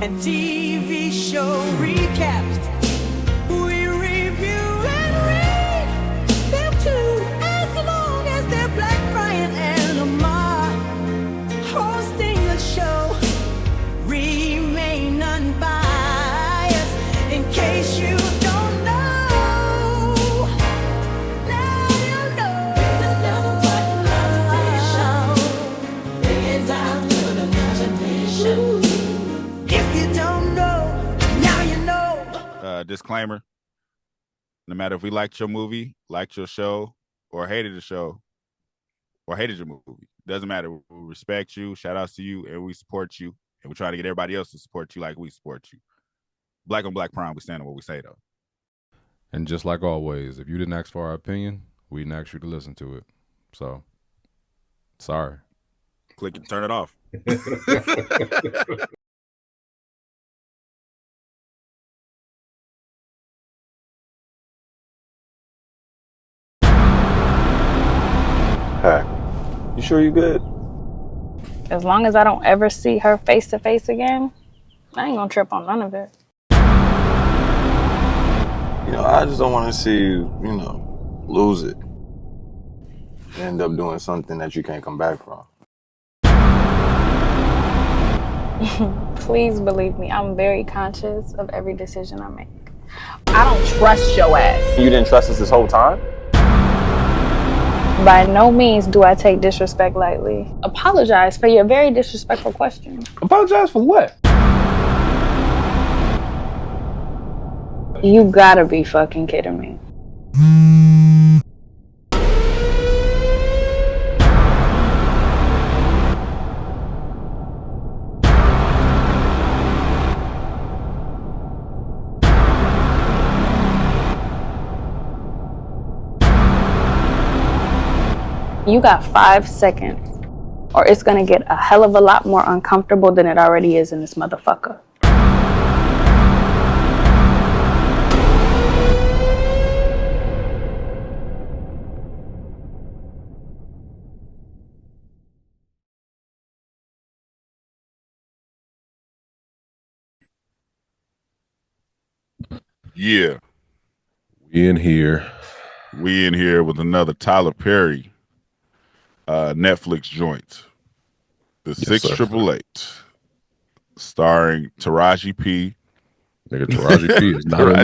and TV show recaps. We review and read them too, as long as they're Black, Brian and Lamar hosting the show. Remain unbiased in case you don't know. Now you know. There's nothing but competition. It's out to the imagination. If you don't know, now you know. Disclaimer: no matter if we liked your movie, liked your show, or hated the show, or hated your movie, doesn't matter. We respect you, shout outs to you, and we support you. And we try to get everybody else to support you like we support you. Black on Black Prime, we stand on what we say, though. And just like always, if you didn't ask for our opinion, we didn't ask you to listen to it. So, sorry. Click and turn it off. Hey, you sure you good? As long as I don't ever see her face to face again, I ain't gonna trip on none of it. You know, I just don't want to see you, lose it. You end up doing something that you can't come back from. Please believe me, I'm very conscious of every decision I make. I don't trust your ass. You didn't trust us this whole time? By no means do I take disrespect lightly. Apologize for your very disrespectful question. Apologize for what? You gotta be fucking kidding me. You got 5 seconds, or it's gonna get a hell of a lot more uncomfortable than it already is in this motherfucker. Yeah. We in here. We in here with another Tyler Perry Netflix joint. The Yes, 6888, starring Taraji P. Nigga, Taraji P is not in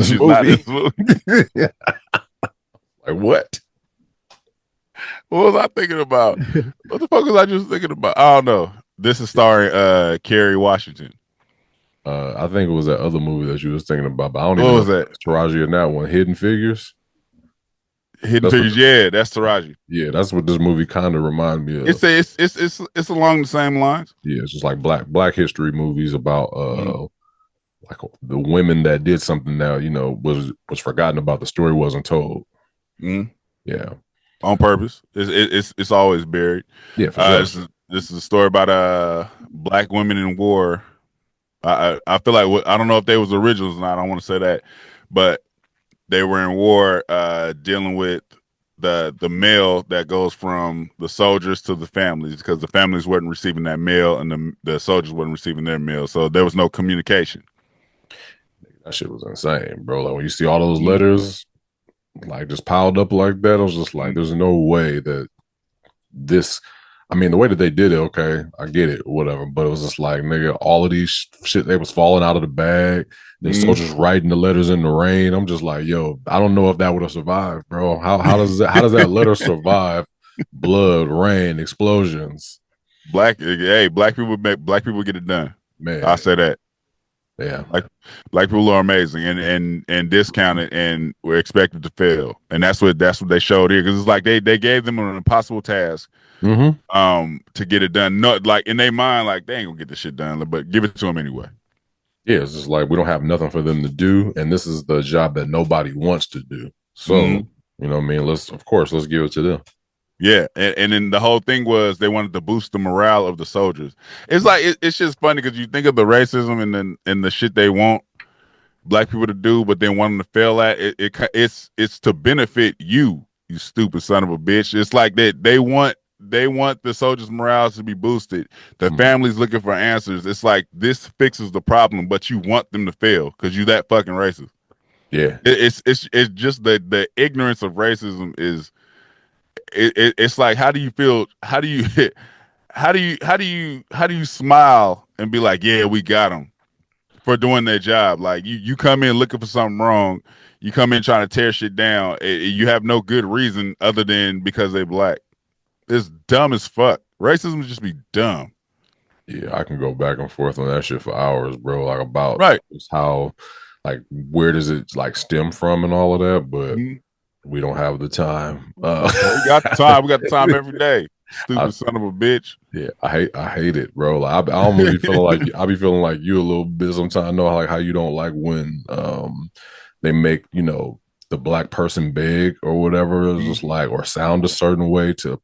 this movie. Like what? What was I thinking about? What the fuck was I just thinking about? I don't know. This is starring Kerry Washington. I think it was that other movie that you was thinking about, but I don't What even was know that? if it's Taraji in that one. Hidden Figures. Hidden Figures, yeah, that's Taraji. Yeah, that's what this movie kind of reminded me of. It's along the same lines. Yeah, it's just like black history movies about like the women that did something that was forgotten about. The story wasn't told. Yeah, on purpose. It's always buried. Yeah, for sure. This is a story about black women in war. I feel like I don't know if they was originals or not. I don't want to say that, but they were in war dealing with the mail that goes from the soldiers to the families, because the families weren't receiving that mail and the soldiers weren't receiving their mail, so there was no communication. That shit was insane, bro. Like when you see all those letters like just piled up like that, I was just like, there's no way that this, I mean, the way that they did it, okay, I get it, whatever, but it was just like, nigga, all of these shit, they was falling out of the bag. The soldiers writing the letters in the rain. I'm just like, yo, I don't know if that would have survived, bro. How does that letter survive blood, rain, explosions? Black people get it done. Man, I say that. Yeah, like black people are amazing and discounted, and we're expected to fail, and that's what they showed here, because it's like they gave them an impossible task to get it done. Not like in their mind, like they ain't gonna get this shit done, but give it to them anyway. Yeah, it's just like we don't have nothing for them to do, and this is the job that nobody wants to do. So you know what I mean? Let's give it to them. Yeah, and then the whole thing was they wanted to boost the morale of the soldiers. It's like it's just funny because you think of the racism and the shit they want black people to do, but then want them to fail at it's to benefit you stupid son of a bitch. It's like they want the soldiers' morale to be boosted. The family's looking for answers. It's like this fixes the problem, but you want them to fail because you that fucking racist. Yeah. It's just the ignorance of racism is it's like how do you feel? How do you how do you smile and be like, yeah, we got them for doing their job? Like you come in looking for something wrong. You come in trying to tear shit down. You have no good reason other than because they black. It's dumb as fuck. Racism just be dumb. Yeah, I can go back and forth on that shit for hours, bro. Like about Right. just how, like, where does it like stem from and all of that, but Mhm. we don't have the time. We got the time. We got the time every day. Stupid I- son of a bitch. Yeah, I hate it, bro. Like I almost be feeling like I be feeling like you a little bit sometimes. I know like how you don't like when they make, you know, the black person beg or whatever. It's just like or sound a certain way to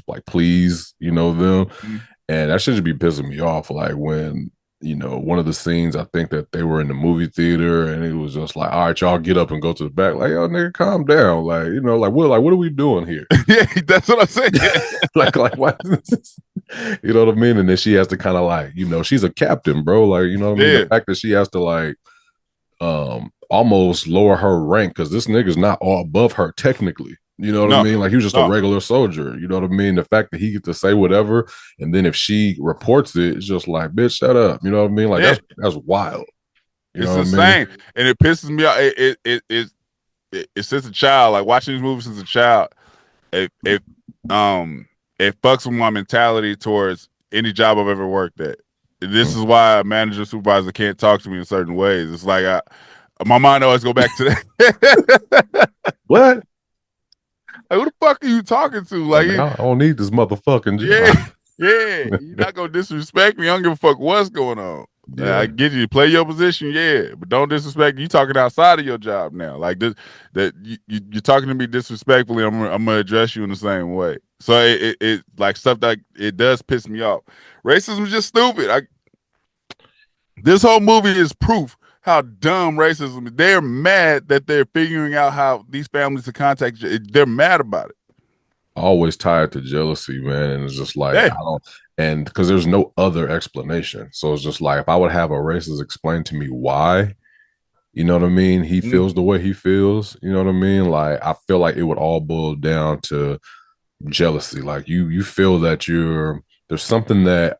like please, you know, them. And that should be pissing me off. Like when, you know, one of the scenes, I think that they were in the movie theater and it was just like, all right, y'all get up and go to the back. Like, yo, nigga, calm down. Like, you know, what are we doing here? Yeah, that's what I'm saying. like, why is this? You know what I mean? And then she has to kind of like, you know, she's a captain, bro. Like, you know what I mean? Yeah. The fact that she has to like almost lower her rank because this nigga's not all above her technically. You know what I mean? Like he was just a regular soldier. You know what I mean? The fact that he gets to say whatever, and then if she reports it, it's just like, bitch, shut up. You know what I mean? Like that's wild. You know It's what I insane, mean? and it pisses me off. It since a child, like watching these movies since a child, it fucks with my mentality towards any job I've ever worked at. This is why a manager supervisor can't talk to me in certain ways. It's like my mind always go back to that. What? Like, who the fuck are you talking to? Like, I don't need this motherfucking job. Yeah. You're not gonna disrespect me. I don't give a fuck what's going on. Yeah. I get you. Play your position, yeah, but don't disrespect. You talking outside of your job now. Like this, that you're talking to me disrespectfully. I'm gonna address you in the same way. So it like stuff that it does piss me off. Racism is just stupid. This whole movie is proof how dumb racism is. They're mad that they're figuring out how these families to contact. They're mad about it. Always tied to jealousy, man. And it's just like, I don't, and because there's no other explanation. So it's just like, if I would have a racist explain to me why, you know what I mean? He feels the way he feels, you know what I mean? Like, I feel like it would all boil down to jealousy. Like you feel that there's something that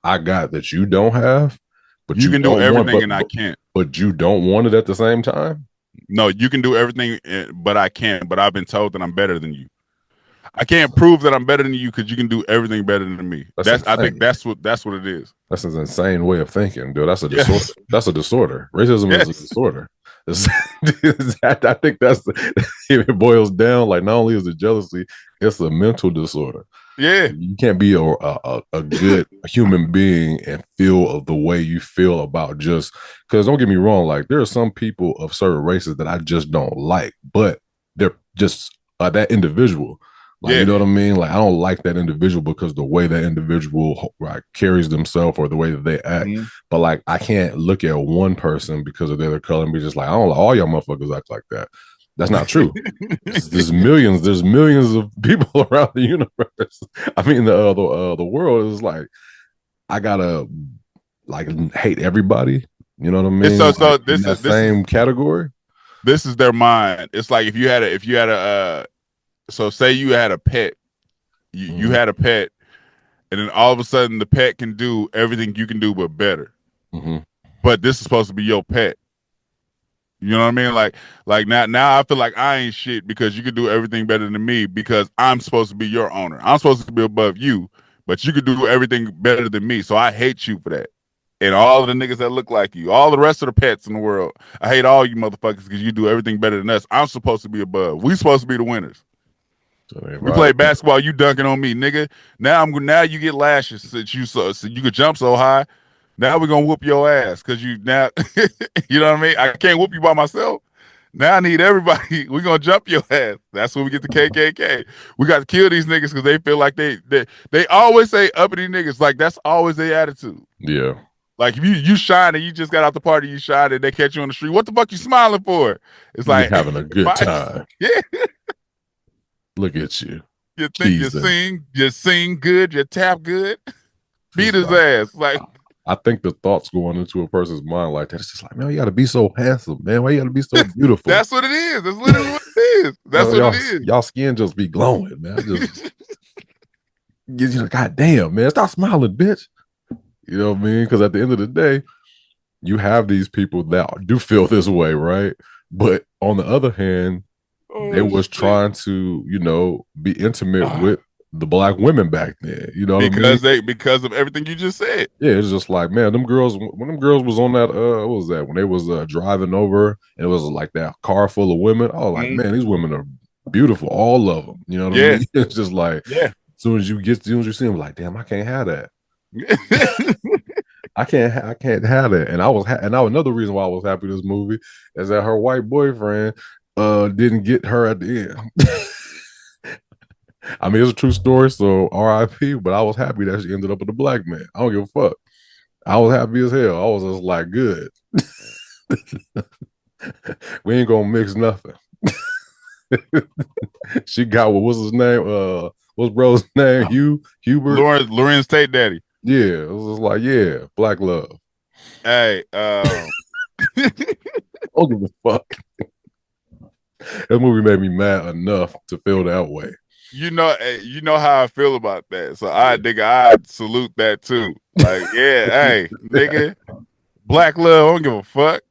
I got that you don't have, but you can do everything and I can't. But you don't want it at the same time? No, you can do everything, but I can't. But I've been told that I'm better than you. I can't prove that I'm better than you because you can do everything better than me. I think that's what it is. That's an insane way of thinking, dude. That's a disorder. That's a disorder. Racism is a disorder. I think it boils down. Like not only is it jealousy, it's a mental disorder. Yeah, you can't be a good human being and feel the way you feel about just because. Don't get me wrong. Like there are some people of certain races that I just don't like, but they're just that individual. Like, you know what I mean? Like, I don't like that individual because the way that individual carries themselves or the way that they act. But like, I can't look at one person because of their color and be just like, I don't like all y'all motherfuckers act like that. That's not true. There's millions of people around the universe. I mean, the world is like, I gotta like hate everybody. You know what I mean? So like, this is same category. This is their mind. It's like if you had a so say you had a pet, you had a pet, and then all of a sudden the pet can do everything you can do but better. But this is supposed to be your pet. You know what I mean? Like now I feel like I ain't shit because you can do everything better than me because I'm supposed to be your owner. I'm supposed to be above you, but you could do everything better than me. So I hate you for that. And all of the niggas that look like you, all the rest of the pets in the world, I hate all you motherfuckers because you do everything better than us. I'm supposed to be above. We supposed to be the winners. We play basketball, you dunking on me, nigga. Now you get lashes since so you could jump so high. Now we're gonna whoop your ass because you now you know what I mean? I can't whoop you by myself. Now I need everybody. We're gonna jump your ass. That's when we get the KKK. We got to kill these niggas because they feel like they always say uppity niggas. Like that's always their attitude. Yeah. Like if you shine and you just got out the party, you shine and they catch you on the street. What the fuck you smiling for? It's like you're having a good time. Yeah. Look at you. You think Keys you sing good, you tap good. Beat his like, ass. Like, I think the thoughts going into a person's mind like that, it's just like, man, you got to be so handsome, man. Why you got to be so beautiful? that's what it is. That's literally what it is. That's what it is. Y'all skin just be glowing, man. I just, God damn, man, stop smiling, bitch. You know what I mean? Because at the end of the day, you have these people that do feel this way, right? But on the other hand, they was trying to, be intimate with the black women back then. You know what I mean? Because of everything you just said. Yeah, it's just like, man, when them girls was on that, what was that? When they was driving over and it was like that car full of women. I was like, man, these women are beautiful, all of them. You know what I mean? It's just like, as soon as you see them, like, damn, I can't have that. I can't have that. And another reason why I was happy with this movie is that her white boyfriend didn't get her at the end. I mean, it's a true story, so R.I.P. But I was happy that she ended up with a black man. I don't give a fuck. I was happy as hell. I was just like, good. We ain't gonna mix nothing. She got what's his name? What's bro's name? Hubert. Lorenz Tate daddy. Yeah, it was just like, yeah, black love. Hey, I don't give a fuck. That movie made me mad enough to feel that way. You know how I feel about that. So I salute that too. Like, yeah, hey, nigga, black love, I don't give a fuck.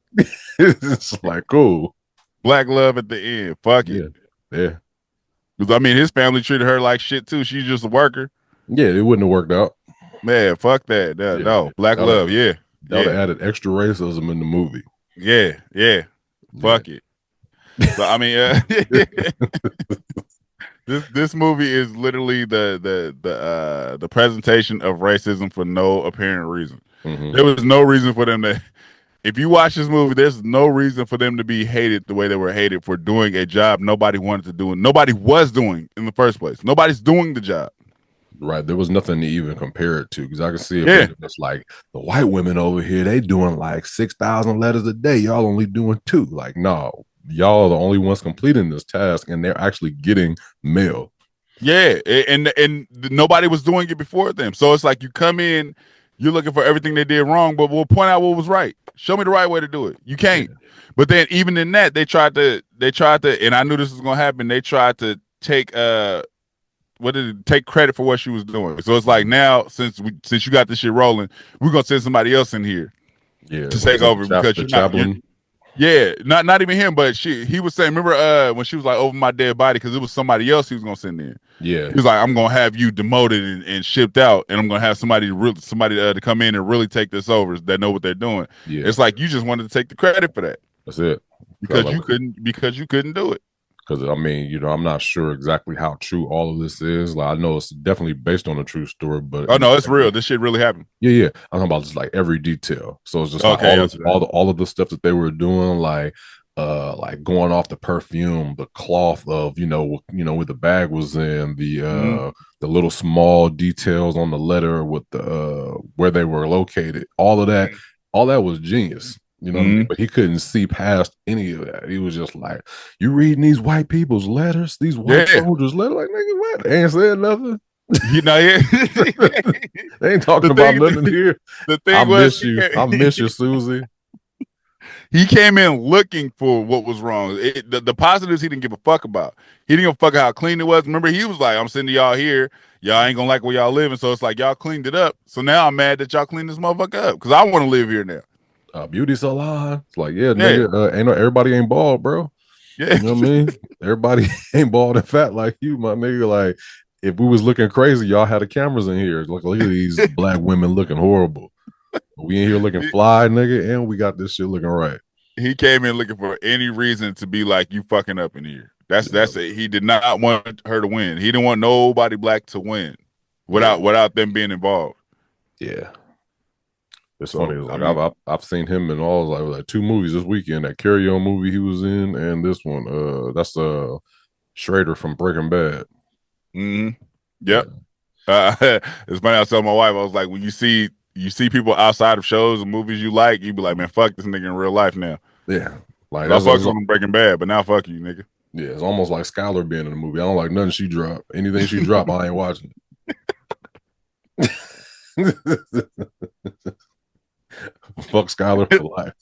It's like, cool. Black love at the end. Fuck it. Yeah. Because I mean, his family treated her like shit too. She's just a worker. Yeah, it wouldn't have worked out. Man, fuck that. No, black love, yeah. That would have added extra racism in the movie. Yeah. Fuck it. So I mean, this movie is literally the presentation of racism for no apparent reason. Mm-hmm. There was no reason for them to. If you watch this movie, there's no reason for them to be hated the way they were hated for doing a job nobody wanted to do and nobody was doing in the first place. Nobody's doing the job. Right. There was nothing to even compare it to because I can see it. It's like the white women over here, they doing like 6,000 letters a day. Y'all only doing 2. Like, no, y'all are the only ones completing this task and they're actually getting mail. Yeah. And nobody was doing it before them. So it's like you come in, you're looking for everything they did wrong, but we'll point out what was right. Show me the right way to do it. You can't. Yeah. But then even in that, they tried to, and I knew this was going to happen. They tried to take, take credit for what she was doing. So it's like now, since you got this shit rolling, we're gonna send somebody else in here, to take over because not even him, but he was saying, remember when she was like over my dead body because it was somebody else he was gonna send in. Yeah, he was like, I'm gonna have you demoted and shipped out, and I'm gonna have somebody to come in and really take this over that know what they're doing. Yeah, it's like you just wanted to take the credit for that. That's it because you couldn't do it. Because, I mean, I'm not sure exactly how true all of this is. Like, I know it's definitely based on a true story, but... Oh, no, it's real. This shit really happened. Yeah. I'm talking about just, like, every detail. So it's just like all of the stuff that they were doing, like going off the perfume, the cloth of, where the bag was in, the little small details on the letter with the where they were located. All of that was genius. You know what I mean? But he couldn't see past any of that. He was just like, you reading these white people's letters, these white soldiers' letters, like, nigga, what? They ain't saying nothing. They ain't talking about nothing here. The thing I miss you, Susie. He came in looking for what was wrong. The positives he didn't give a fuck about. He didn't give a fuck how clean it was. Remember, he was like, I'm sending y'all here. Y'all ain't gonna like where y'all living. So it's like, y'all cleaned it up. So now I'm mad that y'all cleaned this motherfucker up because I want to live here now. Beauty salon. It's like, nigga, everybody ain't bald, bro. Yeah. You know what I mean? Everybody ain't bald and fat like you, my nigga. Like, if we was looking crazy, y'all had the cameras in here. Look at these black women looking horrible. We in here looking fly, nigga, and we got this shit looking right. He came in looking for any reason to be like, you fucking up in here. That's it. He did not want her to win. He didn't want nobody black to win without them being involved. Yeah. It's funny. Like I've seen him in all like 2 movies this weekend. That Carry On movie he was in, and this one. That's Schrader from Breaking Bad. Mm-hmm. Yep. It's funny. I told my wife, I was like, when you see people outside of shows and movies you like, you be like, man, fuck this nigga in real life now. Yeah. Like I fucked on Breaking Bad, but now fuck you, nigga. Yeah, it's almost like Skylar being in the movie. I don't like nothing she dropped. Anything she dropped, I ain't watching it. Fuck Skylar for life.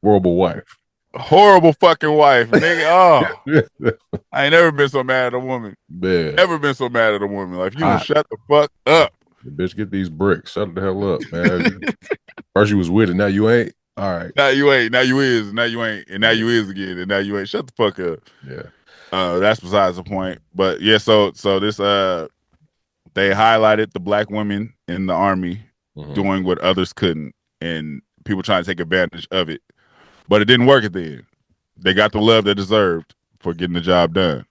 Horrible wife. Horrible fucking wife, nigga. Oh, I ain't never been so mad at a woman. Man, Ever been so mad at a woman? Like, you don't hot. shut the fuck up. Bitch, get these bricks. Shut the hell up, man. First you was with it, now you ain't. All right. Now you ain't. Now you is. Now you ain't. And now you is again. And now you ain't. Shut the fuck up. Yeah. That's besides the point. But yeah, so this they highlighted the black women in the army doing what others couldn't, and people trying to take advantage of it. But it didn't work at the end. They got the love they deserved for getting the job done.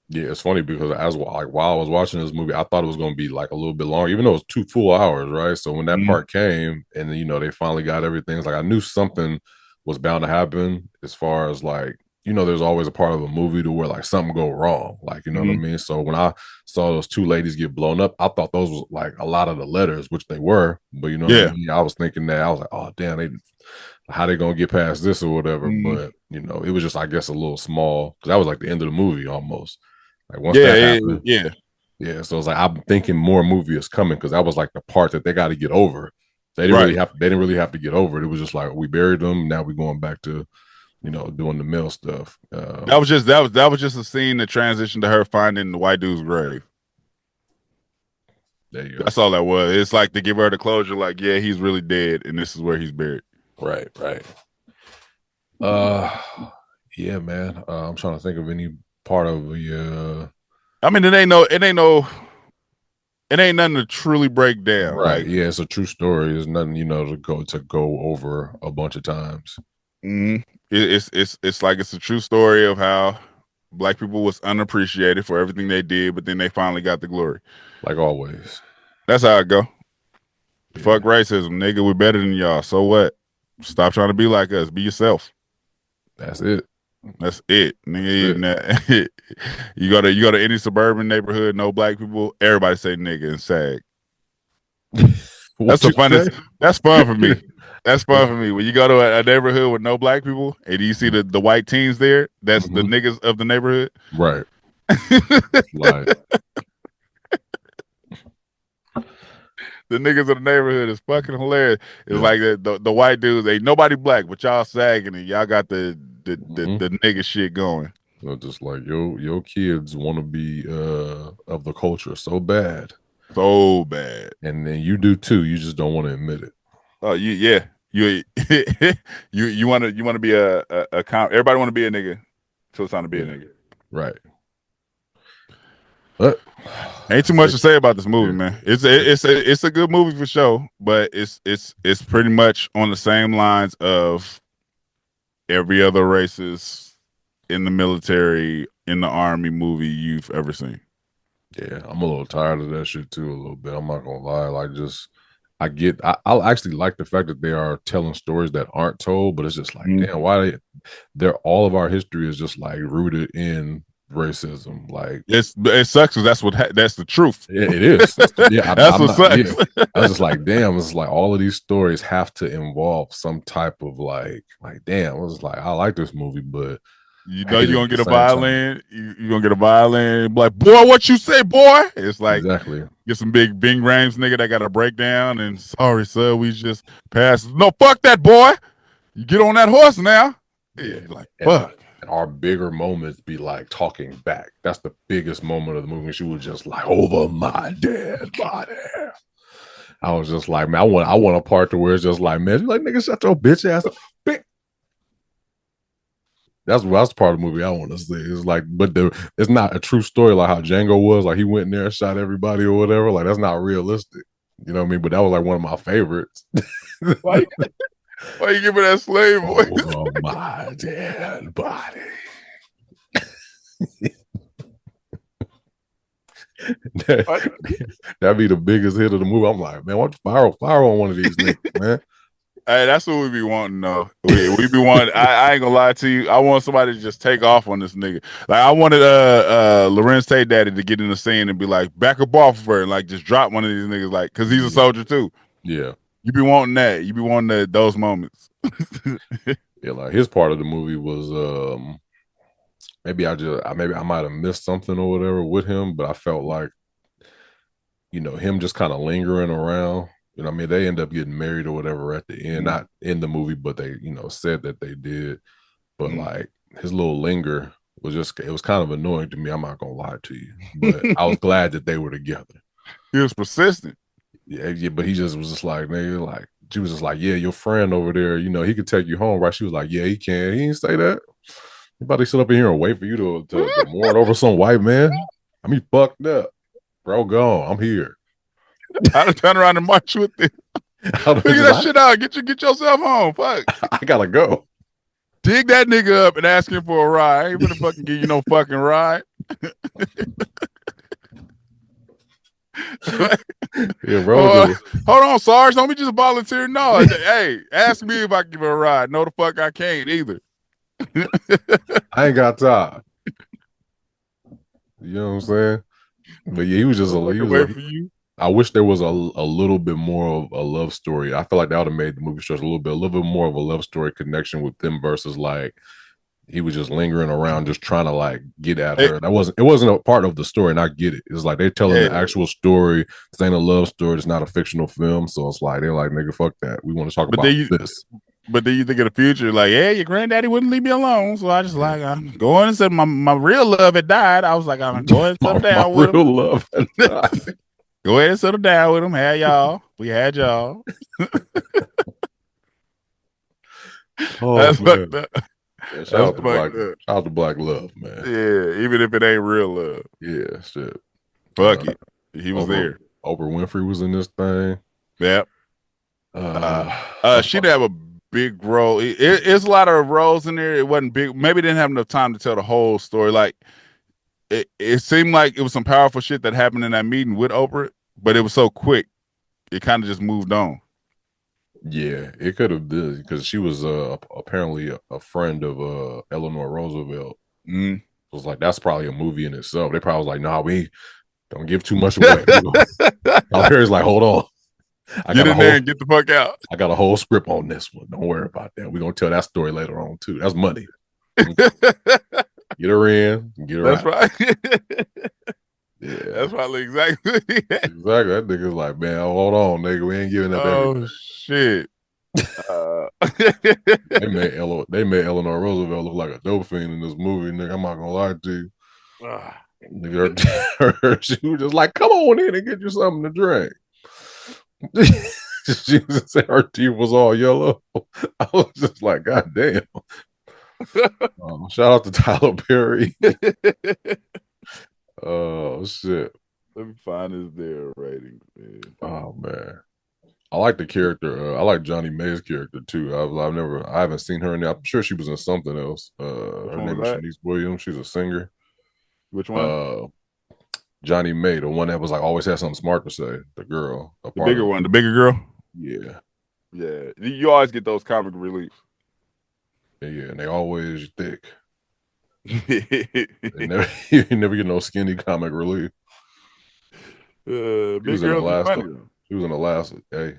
Yeah, it's funny because while I was watching this movie, I thought it was going to be like a little bit longer, even though it was 2 full hours, right? So when that part came, and then, they finally got everything, it's like I knew something was bound to happen. As far as like, there's always a part of a movie to where like something go wrong, like what I mean. So when I saw those 2 ladies get blown up, I thought those was like a lot of the letters, which they were, but what I mean? I was thinking that I was like, oh damn, how they gonna get past this or whatever. But it was just, I guess, a little small, because that was like the end of the movie almost. Like once that happened, yeah. So it's like I'm thinking more movie is coming, because that was like the part that they got to get over. They didn't really have. They didn't really have to get over it. It was just like we buried them. Now we're going back to, doing the mill stuff. That was just a scene that transitioned to her finding the white dude's grave. There you go. That's all that was. It's like to give her the closure. Like, yeah, he's really dead, and this is where he's buried. Right. Yeah, man. I'm trying to think of any part of the. I mean, it ain't nothing to truly break down. Right. Like, yeah, it's a true story. It's nothing, to go over a bunch of times. It's like it's a true story of how black people was unappreciated for everything they did, but then they finally got the glory. Like always. That's how it go. Yeah. Fuck racism, nigga. We're better than y'all. So what? Stop trying to be like us. Be yourself. That's it. That's it, nigga. You go to any suburban neighborhood, no black people, everybody say nigga and sag. That's fun. That's fun for me. That's fun for me. When you go to a neighborhood with no black people and you see the white teens there, that's the niggas of the neighborhood. Right. Like, the niggas of the neighborhood is fucking hilarious. It's like the white dudes, ain't nobody black, but y'all sagging and y'all got the nigga shit going. Just like your kids want to be of the culture so bad. So bad. And then you do too. You just don't want to admit it. Oh, you you want to be a everybody want to be a nigga. So it's time to be a nigga. Right. But ain't too much to say about this movie, man. It's a good movie for sure, but it's pretty much on the same lines of every other racist in the military, in the army movie you've ever seen. Yeah, I'm a little tired of that shit too, a little bit. I'm not gonna lie. Like, I actually like the fact that they are telling stories that aren't told, but it's just like, damn, why they're all of our history is just like rooted in racism. Like, it sucks because that's the truth. Yeah, it is. Yeah, that's what sucks. Yeah. I was just like, damn, it's like all of these stories have to involve some type of like damn. I was like, I like this movie, but you're gonna get a violin. You're gonna get a violin. Like, boy, what you say, boy? It's like, exactly. Get some big Bing Rames nigga that got a breakdown and sorry, sir, we just passed. No, fuck that, boy. You get on that horse now. Yeah, like, fuck. And our bigger moments be like talking back. That's the biggest moment of the movie. She was just like, over my dead body. I was just like, man, I want a part to where it's just like, man, like, nigga, shut your bitch ass up. That's the part of the movie I want to see. It's like, but it's not a true story like how Django was. Like, he went in there and shot everybody or whatever. Like, that's not realistic. You know what I mean? But that was like one of my favorites. Why you give me that slave voice? Oh, my dead body. That'd be the biggest hit of the movie. I'm like, man, what fire on one of these niggas, man? Hey, that's what we be wanting, though. We be wanting. I ain't gonna lie to you. I want somebody to just take off on this nigga. Like, I wanted Lorenz Tate Daddy to get in the scene and be like, back up off of her and like just drop one of these niggas, like, because he's a soldier too. Yeah, you be wanting that. You be wanting those moments. Yeah, like his part of the movie was maybe I might have missed something or whatever with him, but I felt like, him just kind of lingering around. I mean, they end up getting married or whatever at the end, not in the movie, but they, said that they did. But like his little linger it was kind of annoying to me. I'm not gonna lie to you, but I was glad that they were together. He was persistent. Yeah, but he just was just like, nigga, like she was just like, yeah, your friend over there, he could take you home, right? She was like, yeah, he can. He didn't say that. He about to sit up in here and wait for you to mourn over some white man. I mean, fucked up, bro. Gone. I'm here. I'd turn around and march with it. Figure that shit out. Get yourself home. Fuck. I gotta go. Dig that nigga up and ask him for a ride. I ain't gonna fucking give you no fucking ride. Yeah, bro. Hold on, Sarge. Don't be just volunteer. No, hey, ask me if I can give her a ride. No, the fuck I can't either. I ain't got time. You know what I'm saying? But yeah, he was just for you. I wish there was a little bit more of a love story. I feel like that would have made the movie stretch a little bit more of a love story connection with them versus like he was just lingering around, just trying to like get at her. It wasn't a part of the story, and I get it. It's like they're telling the actual story. This ain't a love story. It's not a fictional film, so it's like they're like, nigga, fuck that. We want to talk about this. But then you think of the future, like, yeah, your granddaddy wouldn't leave me alone, so I just like I'm going and said my real love had died. I was like, I'm going to settle down with him. Love had died. Go ahead and settle down with him. Had y'all. We had y'all. Oh, that's fucked up. Yeah, shout out to Black Love, man. Yeah, even if it ain't real love. Yeah, shit. Fuck it. He was there. Oprah Winfrey was in this thing. Yep. She didn't have a big role. It's a lot of roles in there. It wasn't big. Maybe didn't have enough time to tell the whole story. Like it seemed like it was some powerful shit that happened in that meeting with Oprah, but it was so quick. It kind of just moved on. Yeah, it could have been because she was apparently a friend of Eleanor Roosevelt. It was like that's probably a movie in itself. They probably was like, nah, we don't give too much away. Our parents like, hold on. Get in there and get the fuck out. I got a whole script on this one. Don't worry about that. We're gonna tell that story later on too. That's money. Get her in, get her That's out. Right. Yeah, that's probably exactly. Exactly. That nigga's like, man, hold on, nigga. We ain't giving up everything. Shit. They made Eleanor Roosevelt look like a dope fiend in this movie, nigga. I'm not gonna lie to you. Nigga, she was just like, come on in and get you something to drink. She was saying her teeth was all yellow. I was just like, God damn. Shout out to Tyler Perry. Oh shit. Let me find his their rating, man. Oh man. I like the character. I like Johnny May's character too. I haven't seen her in there. I'm sure she was in something else. Her name is Shanice Williams. She's a singer. Which one? Johnny May, the one that was like always had something smart to say. The girl, the bigger one, the bigger girl. Yeah, yeah. You always get those comic relief. Yeah, and they always thick. You never get no skinny comic relief. Big girl funny. She was in the last. Hey,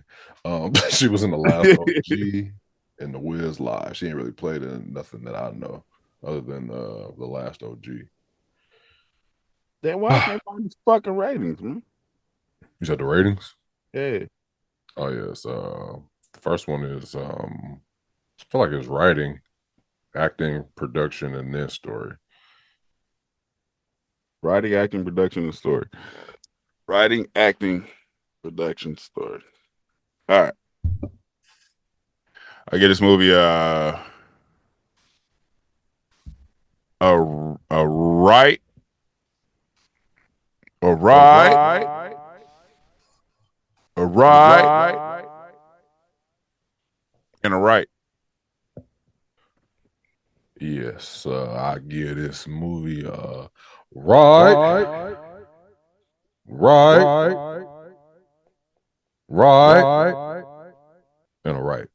she was in the last OG and the Wiz Live. She ain't really played in nothing that I know other than the last OG. Then why can't find these fucking ratings, man? You said the ratings? Yeah. Oh yes. The first one is I feel like it's writing, acting, production, and then story. Writing, acting, production, and story. Writing, acting, production, story. All right. I get this movie a right, and a right. Yes, I give this movie right, and a right.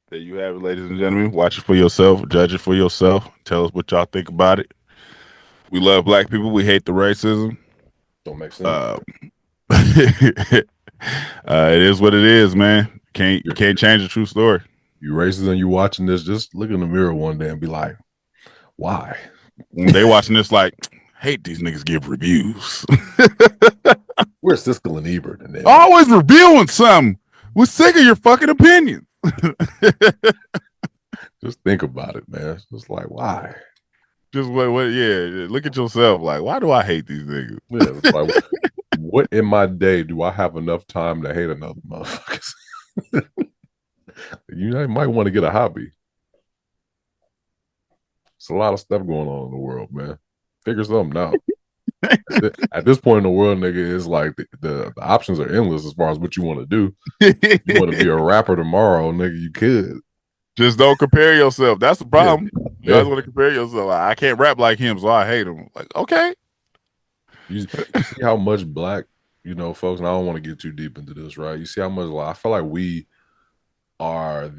There you have it, ladies and gentlemen. Watch it for yourself. Judge it for yourself. Tell us what y'all think about it. We love black people. We hate the racism. Don't make sense. It is what it is, man. Can't change the true story. You racist and you watching this, just look in the mirror one day and be like, why? They watching this like, hate these niggas give reviews. Where's Siskel and Ebert? And Always reviewing something. We're sick of your fucking opinions. just think about it, man. It's just like, why? Just yeah. Look at yourself. Like, why do I hate these niggas? Yeah, it's like, what in my day do I have enough time to hate another motherfucker? You might want to get a hobby. It's a lot of stuff going on in the world, man. Figure something out. At this point in the world, nigga, it's like the options are endless as far as what you want to do. You want to be a rapper tomorrow, nigga, you could. Just don't compare yourself. That's the problem. Yeah. You guys want to compare yourself. I can't rap like him, so I hate him. Like, okay. You see how much black, folks, and I don't want to get too deep into this, right? You see how much, I feel like we are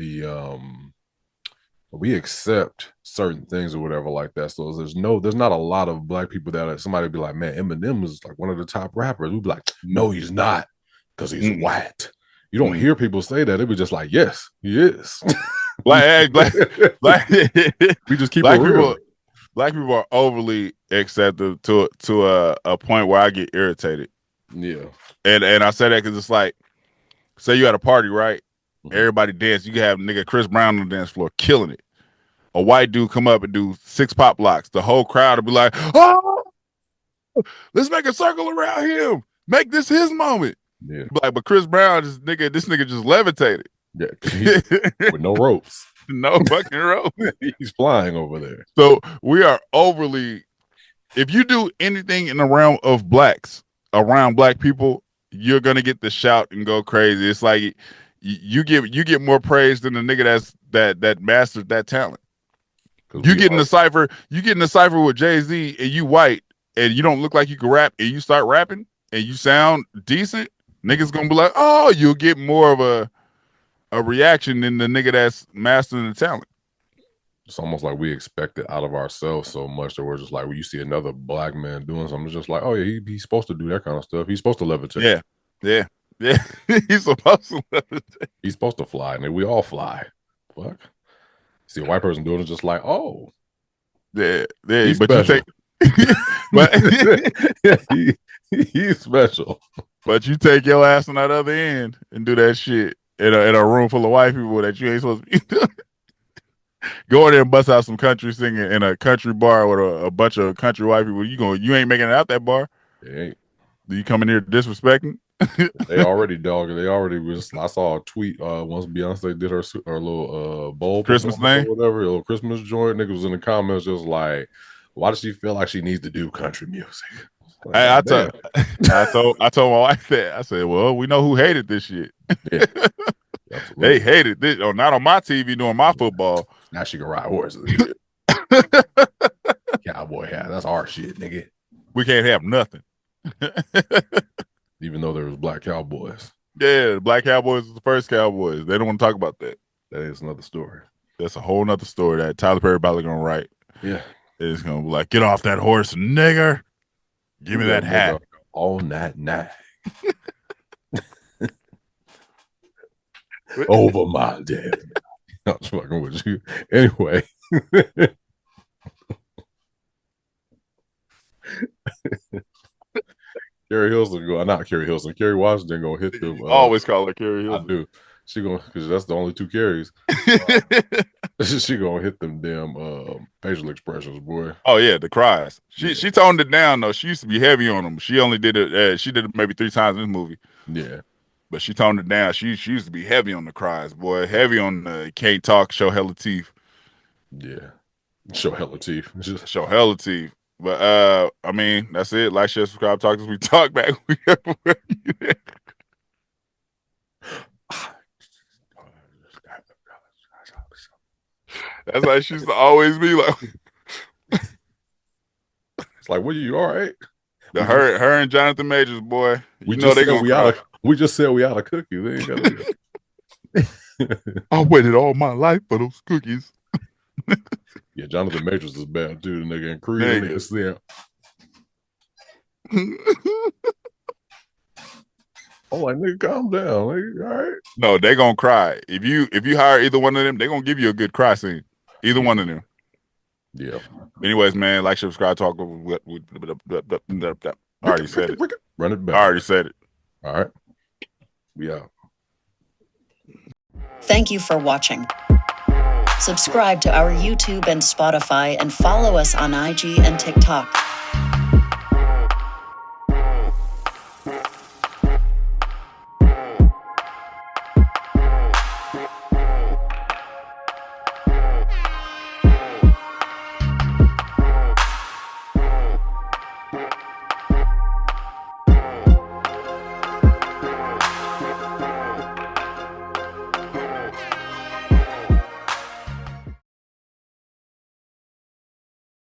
we accept certain things or whatever like that. So there's not a lot of black people that somebody be like, man, Eminem is like one of the top rappers. We'd be like, no, he's not, because he's white. You don't hear people say that. It be just like, yes, he is. Black we just keep it real. Black people are overly accepted to a point where I get irritated. Yeah. And I say that because it's like, say you at a party, right? Mm-hmm. Everybody dance. You can have nigga Chris Brown on the dance floor killing it. A white dude come up and do 6 pop locks. The whole crowd will be like, oh, let's make a circle around him. Make this his moment. Yeah. But Chris Brown, this nigga just levitated. Yeah. With no ropes. No fucking rope. He's flying over there. So we are overly. If you do anything in the realm of blacks around black people, you're gonna get the shout and go crazy. It's like you get more praise than the nigga that mastered that talent. You get in the cipher with Jay-Z and you white and you don't look like you can rap and you start rapping and you sound decent. Niggas gonna be like, oh, you'll get more of a reaction than the nigga that's mastering the talent. It's almost like we expect it out of ourselves so much that we're just like, when you see another black man doing something, it's just like, oh yeah, he's supposed to do that kind of stuff. He's supposed to levitate. Yeah. He's supposed to levitate. He's supposed to fly, and we all fly. Fuck. See a white person doing it, just like, oh, yeah. He's but special. He's special. But you take your ass on that other end and do that shit in a room full of white people that you ain't supposed to be doing. Go in there and bust out some country singing in a country bar with a bunch of country white people. You ain't making it out that bar. It ain't. You come in here disrespecting? They already dogged. I saw a tweet once Beyonce did her little bowl Christmas thing or whatever, a little Christmas joint. Nigga was in the comments just like, why does she feel like she needs to do country music? Like, I told my wife that. I said, well, we know who hated this shit. Yeah, they hated this. Oh, not on my TV doing my football. Now she can ride horses. Cowboy hat. That's our shit, nigga. We can't have nothing. Even though there was black cowboys. Yeah, the black cowboys was the first cowboys. They don't want to talk about that. That is another story. That's a whole nother story that Tyler Perry probably gonna write. Yeah. It's gonna be like, get off that horse, nigger. Give me that hat. All night. Over my dead. I was fucking with you. Anyway. Kerry Washington gonna hit them. Always call her Kerry Hilson. I do. She gonna, because that's the only 2 carries. She gonna hit them damn facial expressions, boy. Oh yeah, the cries. She toned it down though. She used to be heavy on them. She only did it. She did it maybe 3 times in this movie. Yeah, but she toned it down. She used to be heavy on the cries, boy. Heavy on the can't talk, show hella teeth. Yeah, show hella teeth. Show hella teeth. But I mean, that's it. Like, share, subscribe, talk to us. We talk back. That's like she used to always be like. It's like, what, you all right? Her and Jonathan Majors, boy. We just said we out of cookies. They ain't gotta I waited all my life for those cookies. Yeah, Jonathan Majors is bad too. The nigga in Creed. I'm like, nigga, calm down. Nigga, all right. No, they gonna cry. If you hire either one of them, they gonna give you a good cry scene. Either one of them. Yeah. Anyways, man, like, subscribe, talk. I already said it. Run it back. I already said it. All right. We out. Thank you for watching. Subscribe to our YouTube and Spotify and follow us on IG and TikTok.